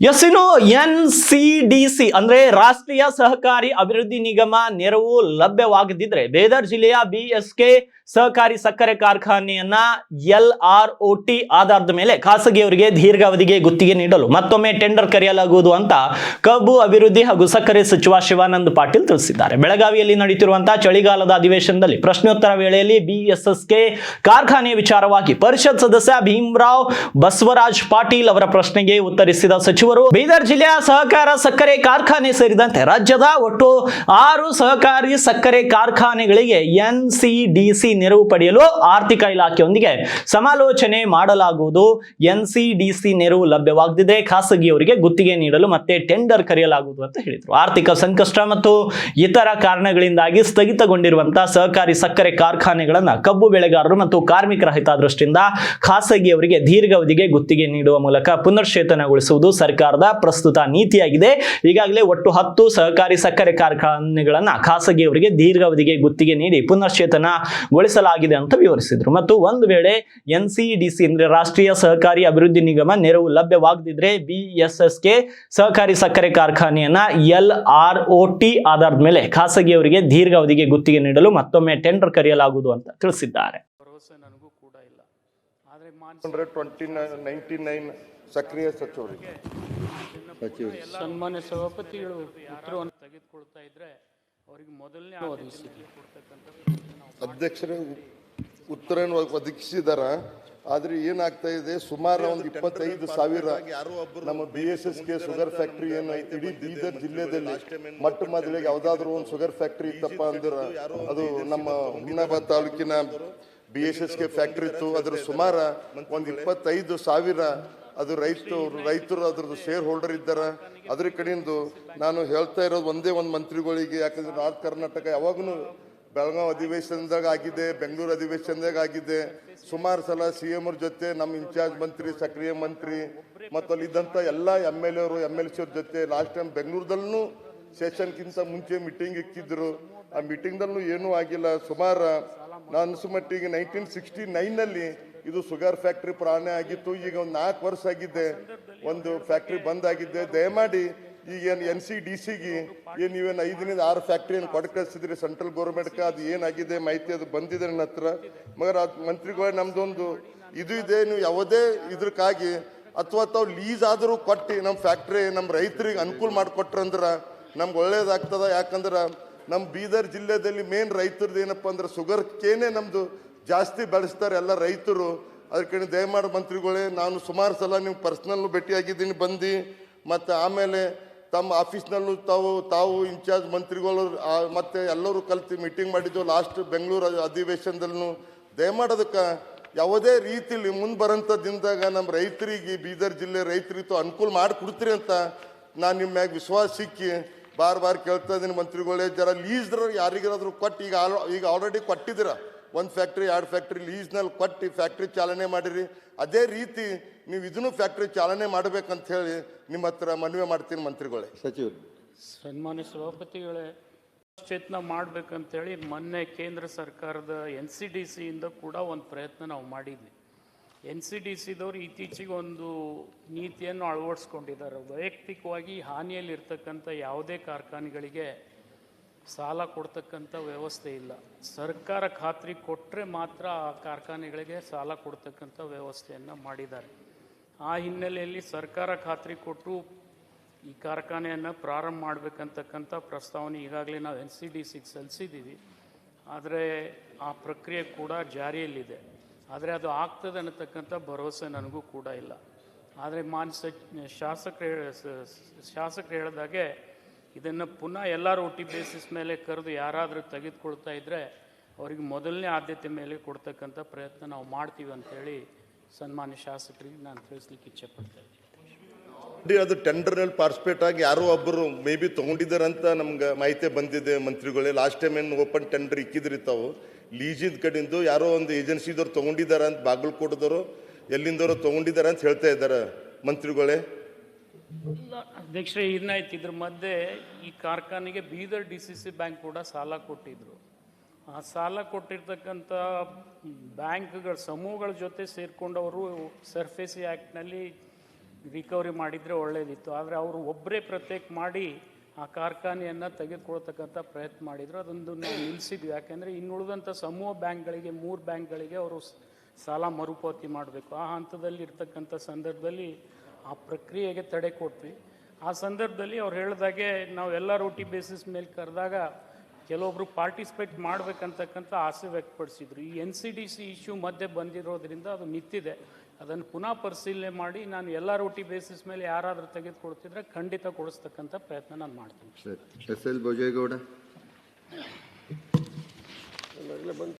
ಇನ್ನು NCDC ಅಂದ್ರೆ ರಾಷ್ಟ್ರೀಯ ಸಹಕಾರಿ ಅಭಿವೃದ್ಧಿ ನಿಗಮ ನೆರವು ಲಭ್ಯವಾಗದಿದ್ರೆ ಬೀದರ್ ಜಿಲ್ಲೆಯ BSK ಸಹಕಾರಿ ಸಕ್ಕರೆ ಕಾರ್ಖಾನೆಯನ್ನ LROT ಆಧಾರದ ಮೇಲೆ ಖಾಸಗಿಯವರಿಗೆ ದೀರ್ಘಾವಧಿಗೆ ಗುತ್ತಿಗೆ ನೀಡಲು ಮತ್ತೊಮ್ಮೆ ಟೆಂಡರ್ ಕರೆಯಲಾಗುವುದು ಅಂತ ಕಬ್ಬು ಅಭಿವೃದ್ಧಿ ಹಾಗೂ ಸಕ್ಕರೆ ಸಚಿವ ಶಿವಾನಂದ ಪಾಟೀಲ್ ತಿಳಿಸಿದ್ದಾರೆ. ಬೆಳಗಾವಿಯಲ್ಲಿ ನಡೆಯುತ್ತಿರುವಂತಹ ಚಳಿಗಾಲದ ಅಧಿವೇಶನದಲ್ಲಿ ಪ್ರಶ್ನೋತ್ತರ ವೇಳೆಯಲ್ಲಿ BSSK ಕಾರ್ಖಾನೆ ವಿಚಾರವಾಗಿ ಪರಿಷತ್ ಸದಸ್ಯ ಭೀಮರಾವ್ ಬಸವರಾಜ್ ಪಾಟೀಲ್ ಅವರ ಪ್ರಶ್ನೆಗೆ ಉತ್ತರಿಸಿದ ಸಚಿವರು ಬೀದರ್ ಜಿಲ್ಲೆಯ ಸಹಕಾರ ಸಕ್ಕರೆ ಕಾರ್ಖಾನೆ ಸೇರಿದಂತೆ ರಾಜ್ಯದ ಒಟ್ಟು 6 ಸಹಕಾರಿ ಸಕ್ಕರೆ ಕಾರ್ಖಾನೆಗಳಿಗೆ NCDC ನೆರವು ಪಡೆಯಲು ಆರ್ಥಿಕ ಇಲಾಖೆಯೊಂದಿಗೆ ಸಮಾಲೋಚನೆ ಮಾಡಲಾಗುವುದು. NCDC ನೆರವು ಲಭ್ಯವಾಗದಿದ್ದರೆ ಖಾಸಗಿಯವರಿಗೆ ಗುತ್ತಿಗೆ ನೀಡಲು ಮತ್ತೆ ಟೆಂಡರ್ ಕರೆಯಲಾಗುವುದು ಅಂತ ಹೇಳಿದರು. ಆರ್ಥಿಕ ಸಂಕಷ್ಟ ಮತ್ತು ಇತರ ಕಾರಣಗಳಿಂದಾಗಿ ಸ್ಥಗಿತಗೊಂಡಿರುವಂತಹ ಸಹಕಾರಿ ಸಕ್ಕರೆ ಕಾರ್ಖಾನೆಗಳನ್ನು ಕಬ್ಬು ಬೆಳೆಗಾರರು ಮತ್ತು ಕಾರ್ಮಿಕರ ಹಿತದೃಷ್ಟಿಯಿಂದ ಖಾಸಗಿಯವರಿಗೆ ದೀರ್ಘಾವಧಿಗೆ ಗುತ್ತಿಗೆ ನೀಡುವ ಮೂಲಕ ಪುನಶ್ಚೇತನಗೊಳಿಸುವುದು ಸರ್ಕಾರದ ಪ್ರಸ್ತುತ ನೀತಿಯಾಗಿದೆ. ಈಗಾಗಲೇ ಒಟ್ಟು 10 ಸಹಕಾರಿ ಸಕ್ಕರೆ ಕಾರ್ಖಾನೆಗಳನ್ನು ಖಾಸಗಿಯವರಿಗೆ ದೀರ್ಘಾವಧಿಗೆ ಗುತ್ತಿಗೆ ನೀಡಿ ಪುನಶ್ಚೇತನಗೊಳಿಸಲಾಗಿದೆ ಅಂತ ವಿವರಿಸಿದರು. ಮತ್ತು ಒಂದು ವೇಳೆ NCDC ಅಂದ್ರೆ ರಾಷ್ಟ್ರೀಯ ಸಹಕಾರಿ ಅಭಿವೃದ್ಧಿ ನಿಗಮ ನೆರವು ಲಭ್ಯವಾಗದಿದ್ರೆ BSSK ಸಹಕಾರಿ ಸಕ್ಕರೆ ಕಾರ್ಖಾನೆಯನ್ನ LROT ಆಧಾರದ ಮೇಲೆ ಖಾಸಗಿಯವರಿಗೆ ದೀರ್ಘಾವಧಿಗೆ ಗುತ್ತಿಗೆ ನೀಡಲು ಮತ್ತೊಮ್ಮೆ ಟೆಂಡರ್ ಕರೆಯಲಾಗುವುದು ಅಂತ ತಿಳಿಸಿದ್ದಾರೆ. ಭರವಸೆ ನನಗೂ ಕೂಡ ಇಲ್ಲ. ಆದರೆ 99 ಸಕ್ರಿಯ ಸಚಿವರಿಗೆ ಸನ್ಮಾನ್ಯ ಸಭಾಪತಿಗಳು ಉತ್ತರವನ್ನು ತೆಗೆದುಕೊಳ್ತಾ ಇದ್ರೆ ಅವರಿಗೆ ಮೊದಲನೇ ಅಧ್ಯಕ್ಷರೇ ಉತ್ತರ ಒದಗಿಸಿದಾರ. ಆದ್ರೆ ಏನಾಗ್ತಾ ಇದೆ, ಸುಮಾರು ಒಂದು 25,000 ನಮ್ಮ BSSK ಶುಗರ್ ಫ್ಯಾಕ್ಟ್ರಿ ಏನು ಇಡೀ ಬೀದರ್ ಜಿಲ್ಲೆಯಲ್ಲಿ ಮೊಟ್ಟ ಮೊದಲಿಗೆ ಯಾವ್ದಾದ್ರು ಒಂದು ಶುಗರ್ ಫ್ಯಾಕ್ಟ್ರಿ ಇತ್ತಪ್ಪ ಅಂದ್ರೆ ಅದು ನಮ್ಮ ಹುಮ್ನಾಬಾದ್ ತಾಲೂಕಿನ BSSK ಫ್ಯಾಕ್ಟ್ರಿ ಇತ್ತು. ಅದ್ರ ಸುಮಾರು ಒಂದು 25,000 ಅದು ರೈತರು ಅದ್ರದ್ದು ಶೇರ್ ಹೋಲ್ಡರ್ ಇದ್ದಾರೆ. ಅದ್ರ ಕಡೆಯಿಂದ ನಾನು ಹೇಳ್ತಾ ಇರೋದು ಒಂದೇ ಒಂದು ಮಂತ್ರಿಗಳಿಗೆ, ಯಾಕಂದ್ರೆ ನಾರ್ತ್ ಕರ್ನಾಟಕ ಯಾವಾಗೂ ಬೆಳಗಾವಿ ಅಧಿವೇಶನದಾಗ ಆಗಿದೆ, ಬೆಂಗಳೂರು ಅಧಿವೇಶನದಾಗ ಆಗಿದೆ. ಸುಮಾರು ಸಲ CM ಅವ್ರ ಜೊತೆ ನಮ್ಮ ಇನ್ಚಾರ್ಜ್ ಮಂತ್ರಿ, ಸಕ್ರಿಯ ಮಂತ್ರಿ ಮತ್ತು ಅಲ್ಲಿದ್ದಂಥ ಎಲ್ಲ MLC ಅವ್ರ ಜೊತೆ ಲಾಸ್ಟ್ ಟೈಮ್ ಬೆಂಗಳೂರದಲ್ಲೂ ಸೆಷನ್ಗಿಂತ ಮುಂಚೆ ಮೀಟಿಂಗ್ ಇಕ್ಕಿದ್ರು. ಆ ಮೀಟಿಂಗ್ದಲ್ಲೂ ಏನೂ ಆಗಿಲ್ಲ. ಸುಮಾರು ನಾನು ಅನಿಸುಮಟ್ಟಿಗೆ 1969ನಲ್ಲಿ ಇದು ಶುಗರ್ ಫ್ಯಾಕ್ಟ್ರಿ ಪ್ರಾರಂಭ ಆಗಿತ್ತು. ಈಗ ಒಂದು 4 ವರ್ಷ ಆಗಿದೆ ಒಂದು ಫ್ಯಾಕ್ಟ್ರಿ ಬಂದ್ ಆಗಿದೆ. ದಯಮಾಡಿ ಈಗ ಏನು NCDCಗೆ ಏನು ನೀವೇನು 5ರಿಂದ 6 ಫ್ಯಾಕ್ಟ್ರಿ ಏನು ಕೊಟ್ಟು ಕಳಿಸಿದ್ರಿ ಸೆಂಟ್ರಲ್ ಗೌರ್ಮೆಂಟ್ಗೆ, ಅದು ಏನಾಗಿದೆ ಮಾಹಿತಿ ಅದು ಬಂದಿದೆ ನನ್ನ ಹತ್ರ. ಮಗರ ಮಂತ್ರಿಗಳು ನಮ್ದೊಂದು ಇದು ಇದೆ, ನೀವು ಯಾವುದೇ ಇದಕ್ಕಾಗಿ ಅಥವಾ ತಾವು ಲೀಸ್ ಆದರೂ ಕೊಟ್ಟು ನಮ್ಮ ಫ್ಯಾಕ್ಟ್ರಿ ನಮ್ಮ ರೈತರಿಗೆ ಅನುಕೂಲ ಮಾಡಿಕೊಟ್ರಂದ್ರೆ ನಮ್ಗೆ ಒಳ್ಳೇದಾಗ್ತದ. ಯಾಕಂದ್ರೆ ನಮ್ಮ ಬೀದರ್ ಜಿಲ್ಲೆಯಲ್ಲಿ ಮೇನ್ ರೈತರದ್ದು ಏನಪ್ಪ ಅಂದ್ರೆ ಶುಗರ್ ಕೇನೆ ನಮ್ಮದು ಜಾಸ್ತಿ ಬೆಳೆಸ್ತಾರೆ ಎಲ್ಲ ರೈತರು. ಅದಕ್ಕೆ ದಯಮಾಡಿ ಮಂತ್ರಿಗಳೇ, ನಾನು ಸುಮಾರು ಸಲ ನೀವು ಪರ್ಸ್ನಲ್ಲು ಭೇಟಿಯಾಗಿದ್ದೀನಿ ಬಂದು, ಮತ್ತು ಆಮೇಲೆ ತಮ್ಮ ಆಫೀಸ್ನಲ್ಲೂ ತಾವು ಇನ್ಚಾರ್ಜ್ ಮಂತ್ರಿಗಳು ಮತ್ತು ಎಲ್ಲರೂ ಕಲ್ತು ಮೀಟಿಂಗ್ ಮಾಡಿದ್ದು ಲಾಸ್ಟ್ ಬೆಂಗಳೂರು ಅಧಿವೇಶನದಲ್ಲೂ. ದಯಮಾಡಿ ಅದಕ್ಕೆ ಯಾವುದೇ ರೀತಿಯಲ್ಲಿ ಮುಂದೆ ಬರೋಂಥ ದಿನದಾಗ ನಮ್ಮ ರೈತರಿಗೆ, ಬೀದರ್ ಜಿಲ್ಲೆ ರೈತರಿಗೂ ಅನುಕೂಲ ಮಾಡಿಕೊಡ್ತೀರಿ ಅಂತ ನಾನು ನಿಮ್ಮ ಮ್ಯಾಗ ವಿಶ್ವಾಸ ಸಿಕ್ಕಿ ಬಾರ್ ಕೇಳ್ತಾ ಇದ್ದೀನಿ ಮಂತ್ರಿಗಳೇ. ಜರ ಲೀಸ್ದ್ರ ಯಾರಿಗಾದ್ರೂ ಕೊಟ್ಟು ಈಗ ಆಲ್ರೆಡಿ ಕೊಟ್ಟಿದ್ದೀರ, 1 ಫ್ಯಾಕ್ಟ್ರಿ 2 ಫ್ಯಾಕ್ಟ್ರಿ ಲೀಸ್ನಲ್ಲಿ ಕೊಟ್ಟು ಫ್ಯಾಕ್ಟ್ರಿ ಚಾಲನೆ ಮಾಡಿರಿ. ಅದೇ ರೀತಿ ನೀವು ಇದನ್ನು ಫ್ಯಾಕ್ಟ್ರಿ ಚಾಲನೆ ಮಾಡಬೇಕಂತ ಹೇಳಿ ನಿಮ್ಮ ಹತ್ರ ಮನವಿ ಮಾಡ್ತೀನಿ ಮಂತ್ರಿಗಳೇ. ಸಚಿವರು ಸನ್ಮಾನ್ಯ ಸಭಾಪತಿಗಳೇ, ಚೇತನ ಮಾಡಬೇಕಂತೇಳಿ ಮೊನ್ನೆ ಕೇಂದ್ರ ಸರ್ಕಾರದ NCDCಯಿಂದ ಕೂಡ ಒಂದು ಪ್ರಯತ್ನ ನಾವು ಮಾಡಿದ್ವಿ. NCDCದವರು ಇತ್ತೀಚೆಗೆ ಒಂದು ನೀತಿಯನ್ನು ಅಳವಡಿಸ್ಕೊಂಡಿದ್ದಾರೆ. ವೈಯಕ್ತಿಕವಾಗಿ ಹಾನಿಯಲ್ಲಿರ್ತಕ್ಕಂಥ ಯಾವುದೇ ಕಾರ್ಖಾನೆಗಳಿಗೆ ಸಾಲ ಕೊಡ್ತಕ್ಕಂಥ ವ್ಯವಸ್ಥೆ ಇಲ್ಲ. ಸರ್ಕಾರ ಖಾತ್ರಿ ಕೊಟ್ಟರೆ ಮಾತ್ರ ಆ ಕಾರ್ಖಾನೆಗಳಿಗೆ ಸಾಲ ಕೊಡ್ತಕ್ಕಂಥ ವ್ಯವಸ್ಥೆಯನ್ನು ಮಾಡಿದ್ದಾರೆ. ಆ ಹಿನ್ನೆಲೆಯಲ್ಲಿ ಸರ್ಕಾರ ಖಾತ್ರಿ ಕೊಟ್ಟು ಈ ಕಾರ್ಖಾನೆಯನ್ನು ಪ್ರಾರಂಭ ಮಾಡಬೇಕಂತಕ್ಕಂಥ ಪ್ರಸ್ತಾವನೆ ಈಗಾಗಲೇ ನಾವು NCDCಗೆ ಸಲ್ಲಿಸಿದ್ದೀವಿ. ಆದರೆ ಆ ಪ್ರಕ್ರಿಯೆ ಕೂಡ ಜಾರಿಯಲ್ಲಿದೆ. ಆದರೆ ಅದು ಆಗ್ತದೆ ಅನ್ನತಕ್ಕಂಥ ಭರವಸೆ ನನಗೂ ಕೂಡ ಇಲ್ಲ. ಆದರೆ ಶಾಸಕರು ಹೇಳಿದಾಗೆ ಇದನ್ನು ಪುನಃ LROT ಬೇಸಿಸ್ ಮೇಲೆ ಕರೆದು ಯಾರಾದರೂ ತೆಗೆದುಕೊಳ್ತಾ ಇದ್ದರೆ ಅವರಿಗೆ ಮೊದಲನೇ ಆದ್ಯತೆ ಮೇಲೆ ಕೊಡ್ತಕ್ಕಂಥ ಪ್ರಯತ್ನ ನಾವು ಮಾಡ್ತೀವಿ ಅಂಥೇಳಿ ಸನ್ಮಾನ್ಯ ಶಾಸಕರಿಗೆ ನಾನು ತಿಳಿಸ್ಲಿಕ್ಕೆ ಇಚ್ಛೆಪಡ್ತಾ ಇದ್ದೀನಿ. ಅದು ಟೆಂಡರ್ನಲ್ಲಿ ಪಾರ್ಟಿಸಿಪೇಟ್ ಆಗಿ ಯಾರೋ ಒಬ್ಬರು ಮೇ ಬಿ ತೊಗೊಂಡಿದ್ದಾರೆ ಅಂತ ನಮ್ಗೆ ಮಾಹಿತಿ ಬಂದಿದೆ ಮಂತ್ರಿಗಳೇ. ಲಾಸ್ಟ್ ಟೈಮ್ ಏನು ಓಪನ್ ಟೆಂಡರ್ ಇಕ್ಕಿದ್ರಿ ತಾವು ಲೀಜಿದ ಕಡೆಯಿಂದ ಯಾರೋ ಒಂದು ಏಜೆನ್ಸಿದವ್ರು ತೊಗೊಂಡಿದ್ದಾರೆ ಅಂತ, ಬಾಗಲಕೋಟದವರು ಎಲ್ಲಿಂದವರು ತೊಗೊಂಡಿದ್ದಾರೆ ಅಂತ ಹೇಳ್ತಾ ಇದ್ದಾರೆ ಮಂತ್ರಿಗಳೇ. ಅಧ್ಯಕ್ಷರೇ, ಏನಾಯ್ತು ಇದ್ರ ಮಧ್ಯೆ ಈ ಕಾರ್ಖಾನೆಗೆ ಬೀದರ್ DCC ಬ್ಯಾಂಕ್ ಕೂಡ ಸಾಲ ಕೊಟ್ಟಿದ್ರು. ಆ ಸಾಲ ಕೊಟ್ಟಿರ್ತಕ್ಕಂಥ ಬ್ಯಾಂಕ್ಗಳ ಸಮೂಹಗಳ ಜೊತೆ ಸೇರಿಕೊಂಡವರು ಸರ್ಫೇಸಿ ಆ್ಯಕ್ಟ್ನಲ್ಲಿ ರಿಕವರಿ ಮಾಡಿದರೆ ಒಳ್ಳೆಯದಿತ್ತು. ಆದರೆ ಅವರು ಒಬ್ಬರೇ ಪ್ರತ್ಯೇಕ ಮಾಡಿ ಆ ಕಾರ್ಖಾನೆಯನ್ನು ತೆಗೆದುಕೊಳ್ತಕ್ಕಂಥ ಪ್ರಯತ್ನ ಮಾಡಿದರು. ಅದೊಂದು ನಾವು ನಿಲ್ಲಿಸಿದ್ವಿ. ಯಾಕೆಂದರೆ ಇನ್ನುಳಿದಂಥ ಸಮೂಹ ಬ್ಯಾಂಕ್ಗಳಿಗೆ 3 ಬ್ಯಾಂಕ್ಗಳಿಗೆ ಅವರು ಸಾಲ ಮರುಪಾವತಿ ಮಾಡಬೇಕು. ಆ ಹಂತದಲ್ಲಿ ಇರ್ತಕ್ಕಂಥ ಸಂದರ್ಭದಲ್ಲಿ ಆ ಪ್ರಕ್ರಿಯೆಗೆ ತಡೆ ಕೊಟ್ವಿ. ಆ ಸಂದರ್ಭದಲ್ಲಿ ಅವ್ರು ಹೇಳಿದಾಗೆ ನಾವು ಎಲ್ಲ ರೋಟಿ ಬೇಸಿಸ್ ಮೇಲೆ ಕರೆದಾಗ ಕೆಲವೊಬ್ಬರು ಪಾರ್ಟಿಸಿಪೇಟ್ ಮಾಡಬೇಕಂತಕ್ಕಂಥ ಆಸೆ ವ್ಯಕ್ತಪಡಿಸಿದ್ರು. ಈ NCDC ಇಶ್ಯೂ ಮಧ್ಯೆ ಬಂದಿರೋದ್ರಿಂದ ಅದು ನಿಂತಿದೆ. ಅದನ್ನು ಪುನಃ ಪರಿಶೀಲನೆ ಮಾಡಿ ನಾನು ಎಲ್ಲ ರೋಟಿ ಬೇಸಿಸ್ ಮೇಲೆ ಯಾರಾದರೂ ತೆಗೆದುಕೊಡ್ತಿದ್ರೆ ಖಂಡಿತ ಕೊಡಿಸ್ತಕ್ಕಂಥ ಪ್ರಯತ್ನ ನಾನು ಮಾಡ್ತೀನಿ. SL ಭೋಜೇಗೌಡ.